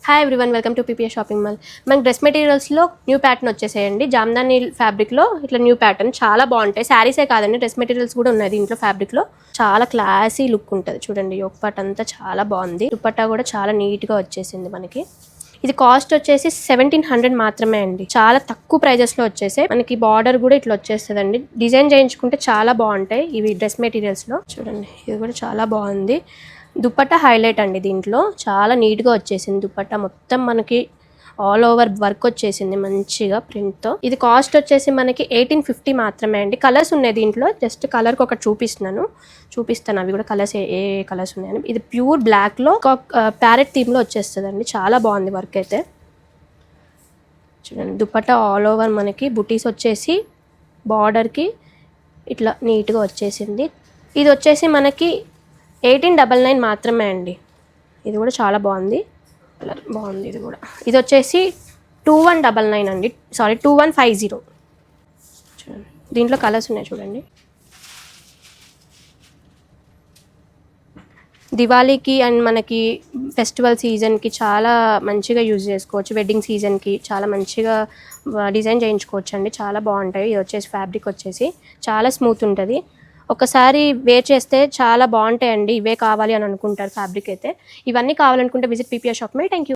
Hi everyone, welcome to PPS shopping mall. మనకి dress మెటీరియల్స్లో new pattern వచ్చేసేయండి. జామ్దాని ఫ్యాబ్రిక్లో ఇట్లా న్యూ ప్యాటర్న్ చాలా బాగుంటాయి. శారీసే కాదండి, డ్రెస్ మెటీరియల్స్ కూడా ఉన్నాయి దీంట్లో. ఫ్యాబ్రిక్లో చాలా క్లాసీ లుక్ ఉంటుంది. చూడండి, యోక్ పార్ట్ అంతా చాలా బాగుంది. దుపట్టా కూడా చాలా నీట్గా వచ్చేసింది మనకి. ఇది కాస్ట్ వచ్చేసి 1700 మాత్రమే అండి. చాలా తక్కువ ప్రైజెస్లో వచ్చేసాయి. మనకి బార్డర్ కూడా ఇట్లా వచ్చేస్తుందండి. డిజైన్ చేయించుకుంటే చాలా బాగుంటాయి ఇవి డ్రెస్ మెటీరియల్స్లో. చూడండి, ఇది కూడా చాలా బాగుంది. దుపట్టా హైలైట్ అండి. దీంట్లో చాలా నీట్గా వచ్చేసింది. దుపట్టా మొత్తం మనకి ఆల్ ఓవర్ వర్క్ వచ్చేసింది మంచిగా ప్రింట్తో. ఇది కాస్ట్ వచ్చేసి మనకి 1850 మాత్రమే అండి. కలర్స్ ఉన్నాయి దీంట్లో. జస్ట్ కలర్కి ఒకటి చూపిస్తాను అవి కూడా కలర్స్ ఏ కలర్స్ ఉన్నాయని. ఇది ప్యూర్ బ్లాక్లో ఒక ప్యారెట్ థీమ్లో వచ్చేస్తుందండి. చాలా బాగుంది వర్క్ అయితే. చూడండి, దుపట్టా ఆల్ ఓవర్ మనకి బుటీస్ వచ్చేసి బార్డర్కి ఇట్లా నీట్గా వచ్చేసింది. ఇది వచ్చేసి మనకి 1899 మాత్రమే అండి. ఇది కూడా చాలా బాగుంది. కలర్ బాగుంది. ఇది వచ్చేసి 2199 అండి. సారీ, 2150. చూడండి, దీంట్లో కలర్స్ ఉన్నాయి చూడండి. దివాళీకి అండ్ మనకి ఫెస్టివల్ సీజన్కి చాలా మంచిగా యూజ్ చేసుకోవచ్చు. వెడ్డింగ్ సీజన్కి చాలా మంచిగా డిజైన్ చేయించుకోవచ్చు అండి. చాలా బాగుంటాయి. ఇది వచ్చేసి ఫ్యాబ్రిక్ వచ్చేసి చాలా స్మూత్ ఉంటుంది. ఒకసారి వేర్ చేస్తే చాలా బాగుంటాయండి. ఇవే కావాలి అని అనుకుంటారు ఫ్యాబ్రిక్ అయితే. ఇవన్నీ కావాలనుకుంటే visit PPS shop. Thank you.